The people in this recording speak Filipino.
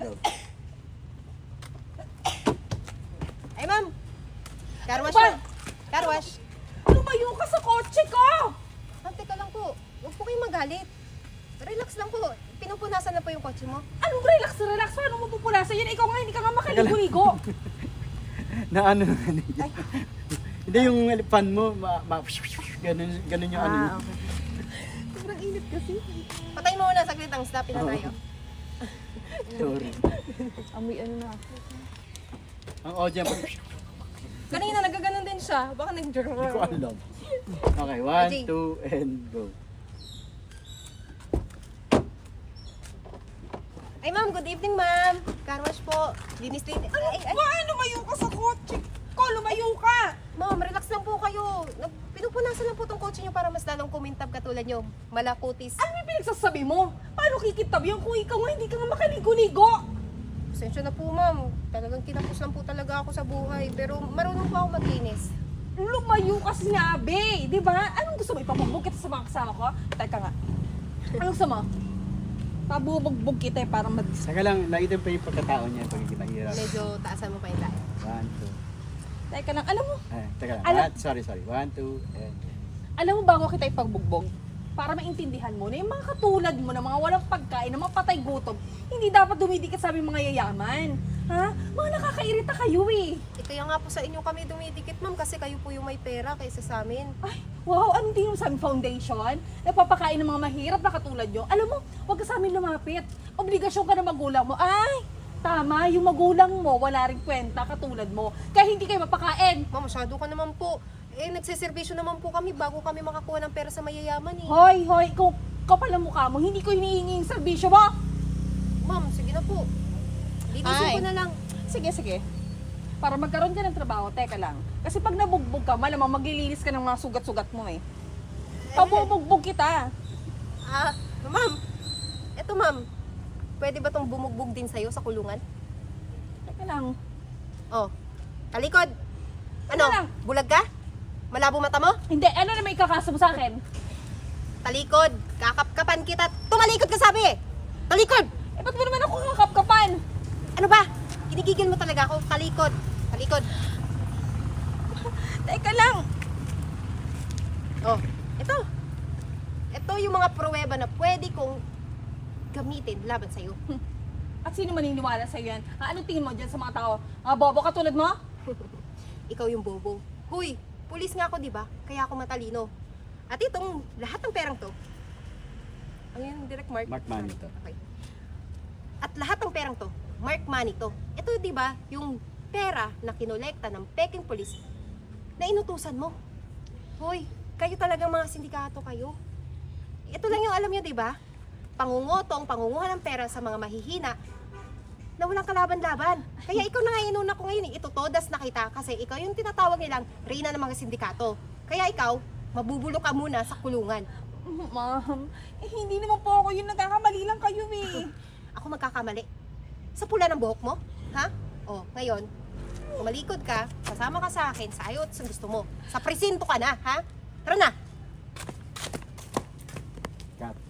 Go. Ay, ma'am. Car wash Ba? po. Car wash. Lumayo ka sa kotse ko! Ma'am, teka lang po. Huwag po kayong magalit. Relax lang po. Pinupunasan na po yung kotse mo. Anong relax? Paano mo pupunasan yan? Ikaw nga, hindi ka nga makaligo-ligo. Na ano naman yun. Hindi yung fan mo, ganun yung ano yun. okay. Sobrang init kasi. Patay mo muna saglit ang stop na tayo. Sorry. Amoy ano na. Ang audio mo, Kanina nagaganon din siya. Baka hindi ko alam. Okay, 1, 2, and go. Ay, ma'am. Good evening, ma'am. Car wash po. Linis. Ay, ay. Lumayo ka sa kotse ko! Lumayo ka! Ma'am, relax lang po kayo. Pinupunasan lang po tong kotse nyo para mas lalong kumintab katulad nyo. Malakutis. Ano yung pinagsasabi mo? Paano kikitab yan kung ikaw nga hindi ka nga makaligo-ligo? Pasensya na po, ma'am. Talagang kinapos lang po talaga ako sa buhay. Pero marunong po ako maglinis. Lumayo ka sinabi, di ba? Anong gusto mo? Ipapagbog kita sa mga kasama ko? Teka nga. Anong gusto mo? Pabubugbog kita para Saka lang, nakita pa yung pagkatao niya pag mahirap. Medyo taasan mo pa yung tayo. 1, 2. Teka lang, alam mo, Teka lang. Alam- Sorry. 1, 2, and alam mo bago kita ipagbugbog, para maintindihan mo na yung mga katulad mo na mga walang pagkain, na mga patay gutom, hindi dapat dumidikit sa aming mga yayaman. Ha? Mga nakakairita kayo eh. Kaya nga po sa inyo kami dumidikit, ma'am, kasi kayo po yung may pera kaysa sa amin. Ay, wow, anong tingin mo sa aming foundation? Nagpapakain ng mga mahirap na katulad nyo. Alam mo, huwag ka sa amin lumapit. Obligasyon ka ng magulang mo. Ay, tama, yung magulang mo, wala rin kwenta katulad mo. Kaya hindi kayo mapakain. Ma'am, masyado ka naman po. Nagsiservisyo naman po kami bago kami makakuha ng pera sa mayayaman eh. Hoy, kung kapal ang mukha mo, hindi ko hinihingi yung serbisyo mo. Ma'am, sige na po. Linisin Ay. ko na lang. Sige. Para magkaroon ka ng trabaho, teka lang. Kasi pag nabugbog ka, malamang maglilinis ka ng mga sugat-sugat mo eh. Pabubugbog kita. Ma'am. Eto, ma'am. Pwede ba tong bumugbog din sa'yo sa kulungan? Teka lang. Oh. Talikod. Ano? lang. Bulag ka? Malabo mata mo? Hindi, ano na may ikakaso mo sa akin? Talikod. Kakapkapan kita. Tumalikod ka sabi eh. Talikod. Eh, ba't mo naman ako kakapkapan? Ano ba? Kinigigil mo talaga ako. Talikod. Talikod. Teka lang. Oh. Ito. Ito yung mga pruweba na pwede kong gamitin laban sa'yo. At sino maniniwala sa'yo yan? Anong tingin mo dyan sa mga tao? Mga bobo katulad mo? Ikaw yung bobo. Huy, pulis nga ako, di ba? Kaya ako matalino. At itong lahat ng perang to, ayun, direct mark. Mark money to. Okay. At lahat ng perang to, mark money to. Ito, di ba, yung pera na kinolekta ng peking pulis na inutusan mo. Hoy, kayo talagang mga sindikato kayo. Ito lang yung alam nyo, di ba? Pangungotong, pangunguha ng pera sa mga mahihina na walang kalaban-laban. Kaya ikaw na nga inuna ko ngayon, itutodas na kita kasi ikaw yung tinatawag nilang reyna ng mga sindikato. Kaya ikaw, mabubulok ka muna sa kulungan. Ma'am, hindi naman po ako yung nagkakamali lang kayo eh. Ako magkakamali. Sa pula ng buhok mo? Ha? O, ngayon, kumalikod ka, kasama ka sa akin, sa ayot sa gusto mo. Sa presinto ka na, ha? Tara na!